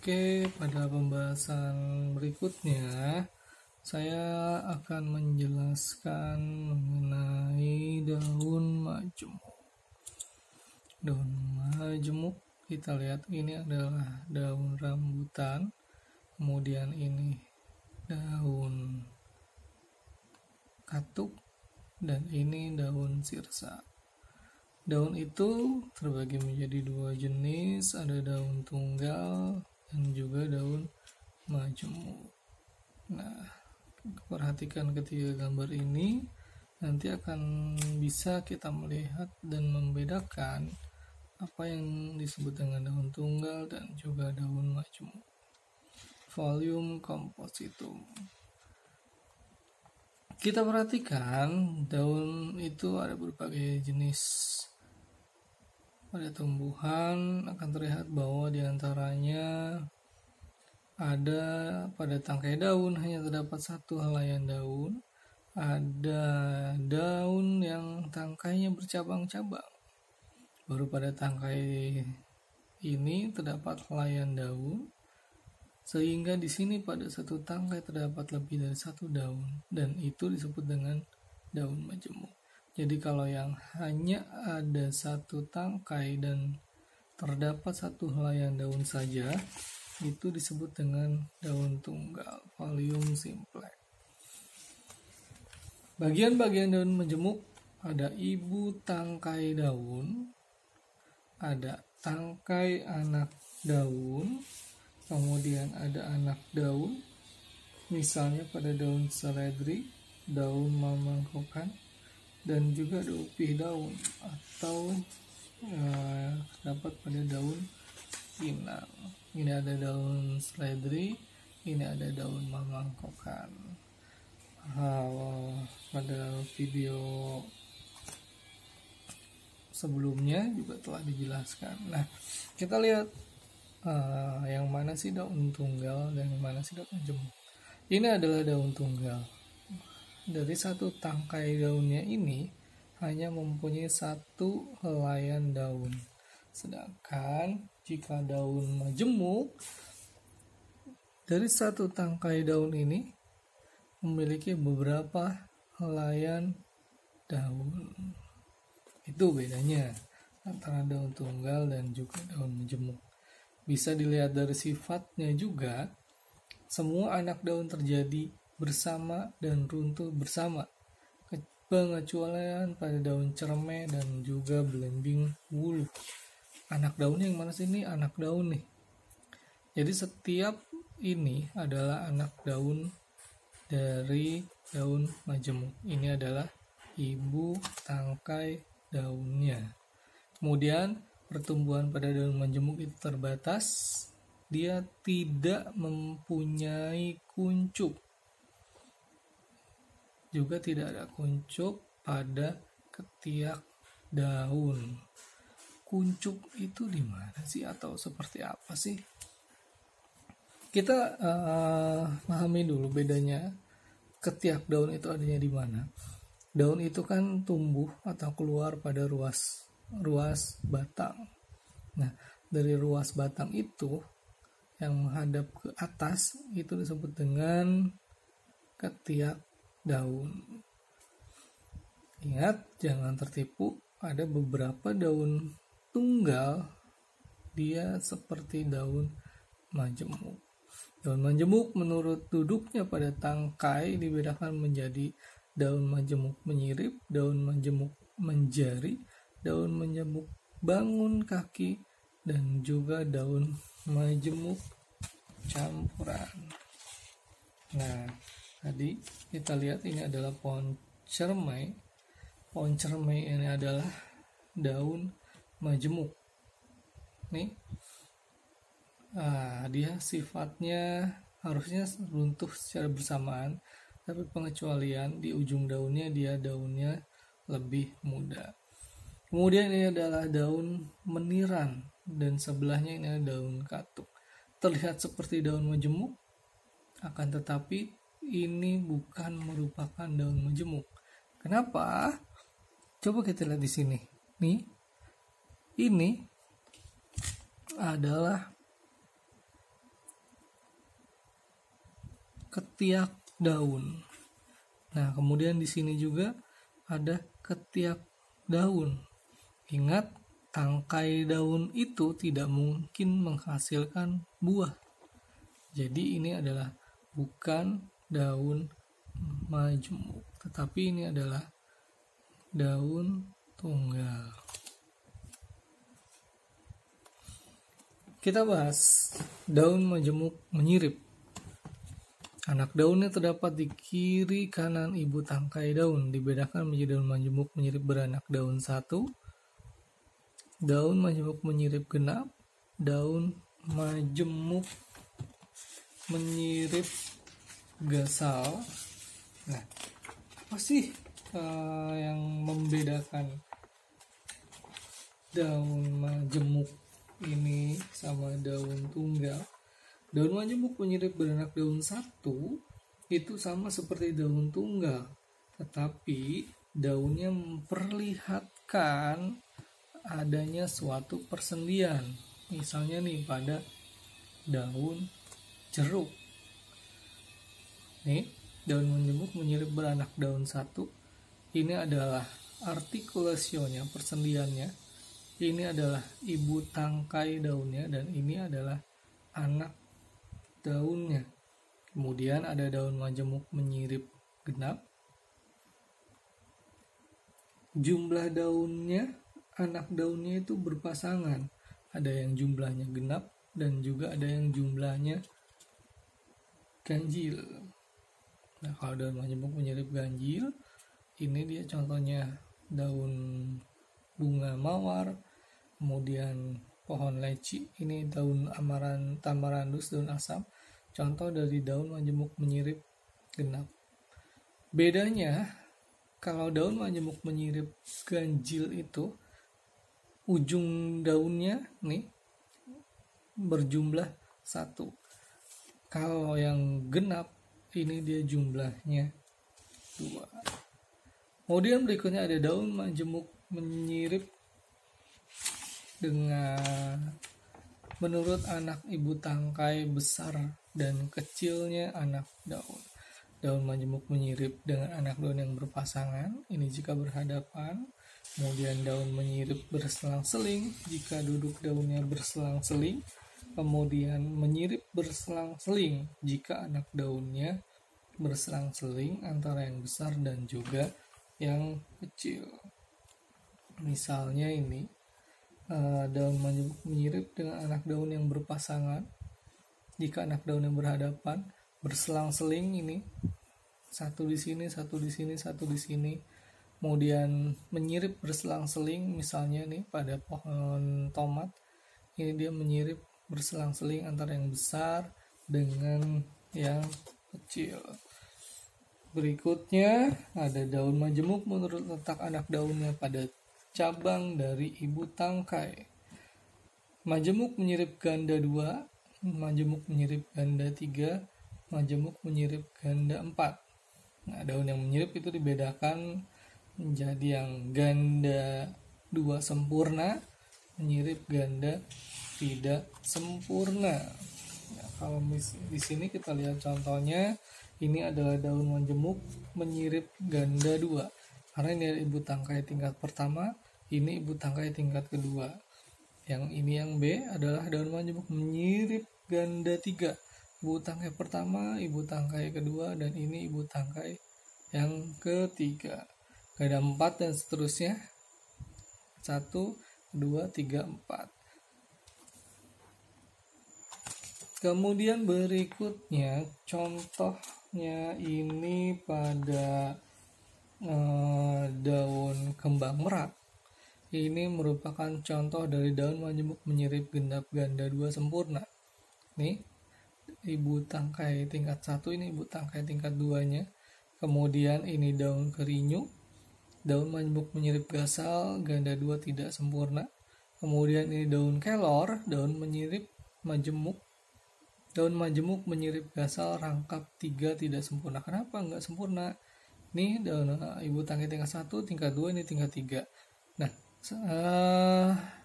Oke, pada pembahasan berikutnya saya akan menjelaskan mengenai daun majemuk. Daun majemuk kita lihat ini adalah daun rambutan, kemudian ini daun katuk, dan ini daun sirsa. Daun itu terbagi menjadi dua jenis, ada daun tunggal dan juga daun majemuk. Nah, perhatikan ketiga gambar ini, nanti akan bisa kita melihat dan membedakan apa yang disebut dengan daun tunggal dan juga daun majemuk. Volume compositum. Kita perhatikan daun itu ada berbagai jenis. Pada tumbuhan akan terlihat bahwa diantaranya ada pada tangkai daun hanya terdapat satu helaian daun. Ada daun yang tangkainya bercabang-cabang. Baru pada tangkai ini terdapat helaian daun. Sehingga di sini pada satu tangkai terdapat lebih dari satu daun, dan itu disebut dengan daun majemuk. Jadi kalau yang hanya ada satu tangkai dan terdapat satu helaian daun saja, itu disebut dengan daun tunggal, Valium simplex. Bagian-bagian daun majemuk ada ibu tangkai daun, ada tangkai anak daun, kemudian ada anak daun, misalnya pada daun seledri, daun mamangkokan, dan juga ada upih daun atau dapat pada daun pinang. Ini ada daun seledri, ini ada daun mamangkokan. Pada video sebelumnya juga telah dijelaskan. Nah, kita lihat yang mana sih daun tunggal dan yang mana sih daun majemuk. Ini adalah daun tunggal. Dari satu tangkai daunnya ini hanya mempunyai satu helaian daun. Sedangkan jika daun majemuk, dari satu tangkai daun ini memiliki beberapa helaian daun. Itu bedanya antara daun tunggal dan juga daun majemuk. Bisa dilihat dari sifatnya juga, semua anak daun terjadi bersama dan runtuh bersama, pengecualian pada daun cerme dan juga belimbing wuluh. Anak daun yang mana sih? Ini anak daun nih. Jadi setiap ini adalah anak daun dari daun majemuk. Ini adalah ibu tangkai daunnya. Kemudian pertumbuhan pada daun majemuk itu terbatas. Dia tidak mempunyai kuncup. Juga tidak ada kuncup pada ketiak daun. Kuncup itu di mana sih atau seperti apa sih? Kita pahami dulu bedanya ketiak daun itu adanya di mana. Daun itu kan tumbuh atau keluar pada ruas batang. Nah, dari ruas batang itu yang menghadap ke atas itu disebut dengan ketiak daun. Ingat, jangan tertipu, ada beberapa daun tunggal dia seperti daun majemuk. Daun majemuk menurut duduknya pada tangkai dibedakan menjadi daun majemuk menyirip, daun majemuk menjari, daun majemuk bangun kaki, dan juga daun majemuk campuran. Nah, tadi kita lihat ini adalah pohon cermai. Pohon cermai ini adalah daun majemuk. Nih, dia sifatnya harusnya runtuh secara bersamaan, tapi pengecualian di ujung daunnya daunnya lebih muda. Kemudian ini adalah daun meniran dan sebelahnya ini adalah daun katuk. Terlihat seperti daun majemuk, akan tetapi ini bukan merupakan daun majemuk. Kenapa? Coba kita lihat di sini. Nih, ini adalah ketiak daun. Nah, kemudian di sini juga ada ketiak daun. Ingat, tangkai daun itu tidak mungkin menghasilkan buah. Jadi ini adalah bukan daun majemuk, tetapi ini adalah daun tunggal. Kita bahas daun majemuk menyirip. Anak daunnya terdapat di kiri kanan ibu tangkai daun. Dibedakan menjadi daun majemuk menyirip beranak daun 1, daun majemuk menyirip genap, daun majemuk menyirip gasal. Nah, apa sih yang membedakan daun majemuk ini sama daun tunggal? Daun majemuk menyirip beranak daun 1 itu sama seperti daun tunggal, tetapi daunnya memperlihatkan adanya suatu persendian. Misalnya nih pada daun jeruk. Nih, daun majemuk menyirip beranak daun 1. Ini adalah artikulasionya, persendiannya. Ini adalah ibu tangkai daunnya dan ini adalah anak daunnya. Kemudian ada daun majemuk menyirip genap. Jumlah daunnya, anak daunnya itu berpasangan. Ada yang jumlahnya genap dan juga ada yang jumlahnya ganjil. Nah, kalau daun majemuk menyirip ganjil, ini dia contohnya daun bunga mawar, kemudian pohon leci, ini daun tamarandus, daun asam, contoh dari daun majemuk menyirip genap. Bedanya, kalau daun majemuk menyirip ganjil itu, ujung daunnya nih berjumlah 1. Kalau yang genap, ini dia jumlahnya 2. Kemudian berikutnya ada daun majemuk menyirip dengan menurut anak ibu tangkai besar dan kecilnya anak daun. Daun majemuk menyirip dengan anak daun yang berpasangan, ini jika berhadapan. Kemudian daun menyirip berselang-seling jika duduk daunnya berselang-seling. Kemudian menyirip berselang-seling jika anak daunnya berselang-seling antara yang besar dan juga yang kecil. Misalnya ini daun majemuk menyirip dengan anak daun yang berpasangan jika anak daun yang berhadapan, berselang-seling ini, satu di sini, satu di sini, satu di sini. Kemudian menyirip berselang-seling, misalnya nih pada pohon tomat, ini dia menyirip berselang-seling antara yang besar dengan yang kecil. Berikutnya ada daun majemuk menurut letak anak daunnya pada cabang dari ibu tangkai. Majemuk menyirip ganda 2, majemuk menyirip ganda 3, majemuk menyirip ganda 4. Nah, daun yang menyirip itu dibedakan menjadi yang ganda 2 sempurna, menyirip ganda tidak sempurna. Nah, kalau di sini kita lihat contohnya, ini adalah daun majemuk menyirip ganda 2. Karena ini ada ibu tangkai tingkat pertama, ini ibu tangkai tingkat kedua. Yang ini yang B adalah daun majemuk menyirip ganda 3. Ibu tangkai pertama, ibu tangkai kedua, dan ini ibu tangkai yang ketiga. Ganda 4 dan seterusnya. 1, 2, 3, 4. Kemudian berikutnya contohnya ini pada daun kembang merak. Ini merupakan contoh dari daun majemuk menyirip genap ganda 2 sempurna. Nih, ibu tangkai tingkat 1, ini ibu tangkai tingkat 2-nya. Kemudian ini daun kerinyu, daun majemuk menyirip gasal, ganda 2 tidak sempurna. Kemudian ini daun kelor, daun menyirip majemuk. Daun majemuk menyirip gasal, rangkap 3 tidak sempurna. Kenapa nggak sempurna? Ini daun ibu tangkai tingkat 1, tingkat 2, ini tingkat 3. Nah,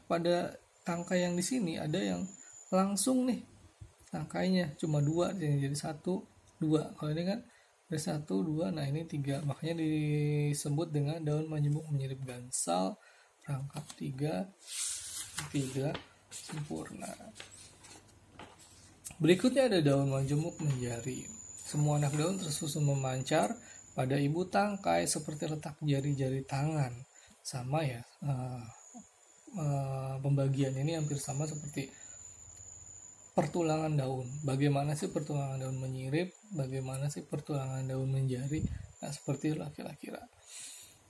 pada tangkai yang di sini ada yang langsung nih tangkainya cuma 2, jadi 1, 2. Kalau ini kan ada 1, 2, nah ini 3. Makanya disebut dengan daun majemuk menyirip gansal, rangkap 3 sempurna. Berikutnya ada daun majemuk menjari. Semua anak daun tersusun memancar pada ibu tangkai seperti letak jari-jari tangan. Sama ya, pembagian ini hampir sama seperti pertulangan daun. Bagaimana sih pertulangan daun menyirip? Bagaimana sih pertulangan daun menjari? Nah, seperti itulah kira-kira.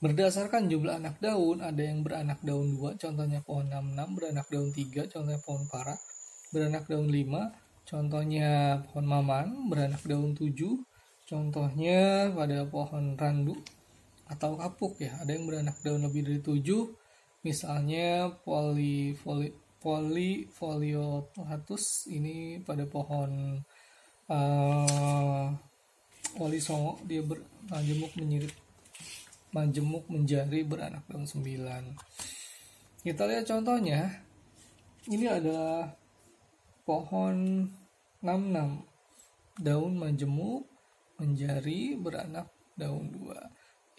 Berdasarkan jumlah anak daun, ada yang beranak daun 2, contohnya pohon 66, beranak daun 3, contohnya pohon para, beranak daun 5, contohnya pohon maman, beranak daun 7, contohnya pada pohon randu atau kapuk ya. Ada yang beranak daun lebih dari 7, misalnya Polypholiolatus ini pada pohon wali songo, dia majemuk menjari beranak daun 9. Kita lihat contohnya. Ini adalah pohon 66, daun majemuk menjari beranak daun 2.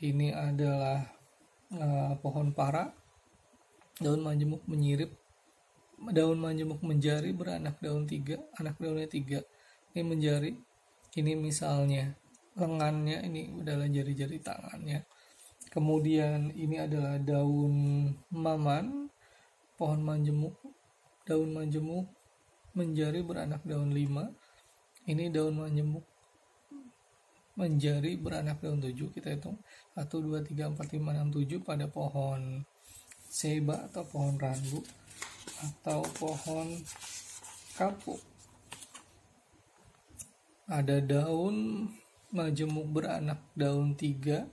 Ini adalah pohon para, daun majemuk menjari beranak daun 3, anak daunnya 3. Ini menjari, ini misalnya lengannya, ini adalah jari-jari tangannya. Kemudian ini adalah daun maman, pohon majemuk, daun majemuk menjari beranak daun 5. Ini daun majemuk menjari beranak daun 7. Kita hitung 1, 2, 3, 4, 5, 6, 7 pada pohon seba atau pohon randu atau pohon kapuk. Ada daun majemuk beranak daun 3,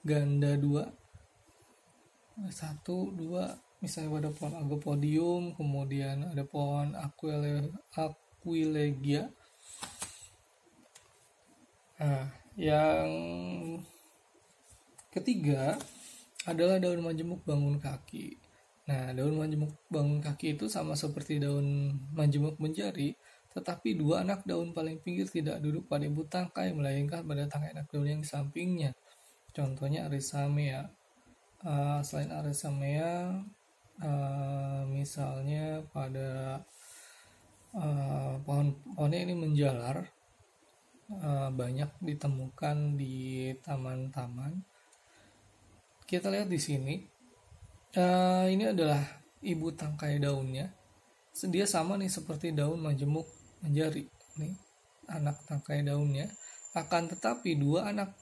ganda 2, 1, 2, misalnya pada pohon agopodium. Kemudian ada pohon aquilegia. Nah, yang ketiga adalah daun majemuk bangun kaki. Nah, daun majemuk bangun kaki itu sama seperti daun majemuk menjari, tetapi 2 anak daun paling pinggir tidak duduk pada ibu tangkai, melainkan pada tangkai anak daun yang di sampingnya. Contohnya Arisamea. Selain Arisamea, misalnya pada pohonnya ini menjalar, banyak ditemukan di taman-taman. Kita lihat di sini. Ini adalah ibu tangkai daunnya. Dia sama nih seperti daun majemuk menjari. Nih, anak tangkai daunnya. Akan tetapi 2 anak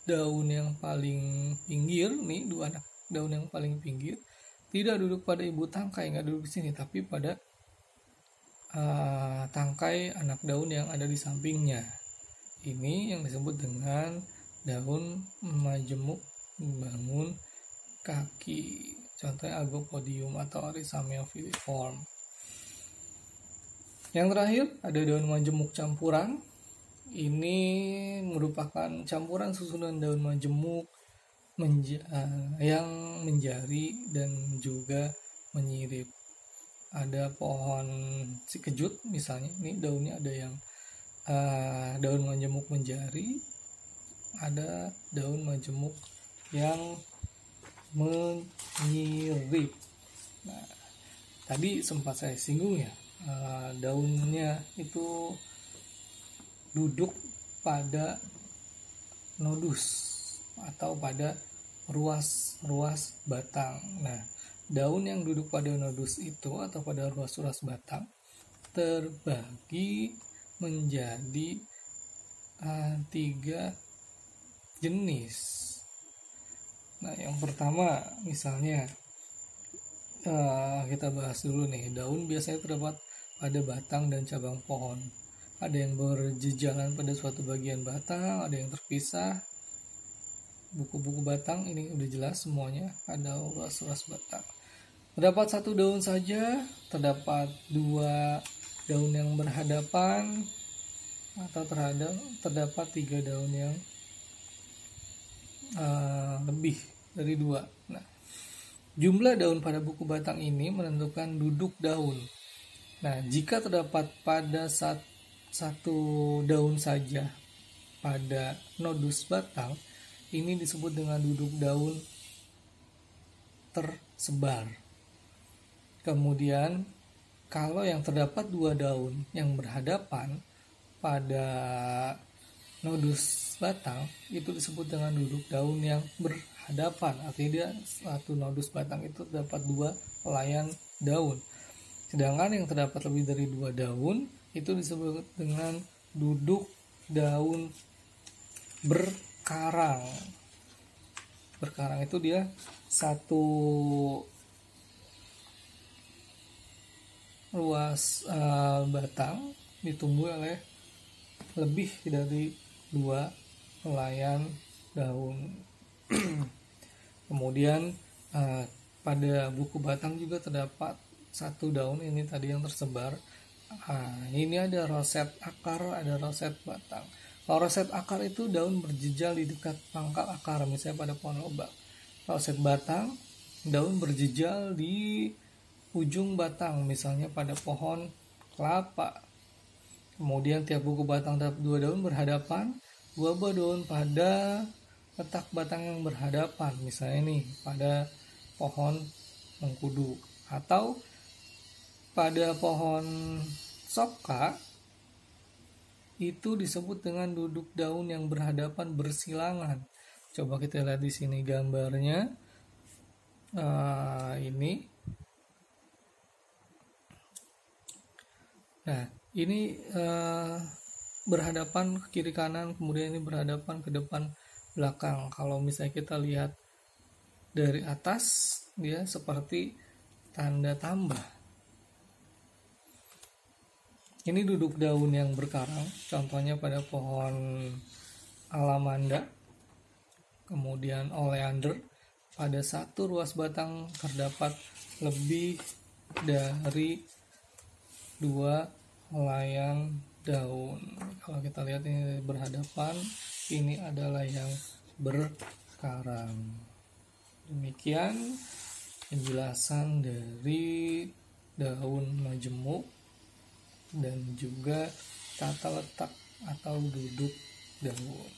daun yang paling pinggir, nih 2 anak daun yang paling pinggir tidak duduk pada ibu tangkai, nggak duduk di sini, tapi pada tangkai anak daun yang ada di sampingnya. Ini yang disebut dengan daun majemuk bangun kaki. Contohnya Agopodium atau Arisamea filiform. Yang terakhir ada daun majemuk campuran. Ini merupakan campuran susunan daun majemuk yang menjari dan juga menyirip. Ada pohon sikejut misalnya, ini daunnya ada yang daun majemuk menjari, ada daun majemuk yang menyirip. Nah, tadi sempat saya singgung ya, daunnya itu duduk pada nodus atau pada ruas batang. Nah, daun yang duduk pada nodus itu atau pada ruas batang terbagi menjadi 3 jenis. Nah, yang pertama misalnya kita bahas dulu nih. Daun biasanya terdapat pada batang dan cabang pohon. Ada yang berjejalan pada suatu bagian batang, ada yang terpisah. Buku-buku batang ini udah jelas semuanya, ada ruas-ruas batang. Terdapat 1 daun saja, terdapat 2 daun yang berhadapan, atau terdapat 3 daun yang lebih dari 2. Nah, jumlah daun pada buku batang ini menentukan duduk daun. Nah, jika terdapat pada satu daun saja pada nodus batang, ini disebut dengan duduk daun tersebar. Kemudian kalau yang terdapat dua daun yang berhadapan pada nodus batang, itu disebut dengan duduk daun yang berhadapan. Artinya dia satu nodus batang itu terdapat dua helaian daun. Sedangkan yang terdapat lebih dari dua daun itu disebut dengan duduk daun berkarang. Berkarang itu dia satu luas batang ditumbuhi oleh lebih dari dua helaian daun. Kemudian pada buku batang juga terdapat satu daun ini tadi yang tersebar. Ini ada roset akar, ada roset batang. Kalau roset akar itu daun berjejal di dekat pangkal akar, misalnya pada pohon lobak. Roset batang, daun berjejal di ujung batang, misalnya pada pohon kelapa. Kemudian tiap buku batang dapat dua daun berhadapan, dua buah daun pada letak batang yang berhadapan, misalnya nih pada pohon mengkudu atau pada pohon soka, itu disebut dengan duduk daun yang berhadapan bersilangan. Coba kita lihat di sini gambarnya. Ini. Nah, ini berhadapan ke kiri kanan, kemudian ini berhadapan ke depan belakang. Kalau misalnya kita lihat dari atas, dia seperti tanda tambah. Ini duduk daun yang berkarang, contohnya pada pohon alamanda, kemudian oleander. Pada satu ruas batang terdapat lebih dari dua helaian daun. Kalau kita lihat ini berhadapan, ini adalah yang berkarang. Demikian penjelasan dari daun majemuk dan juga tata letak atau duduk daun.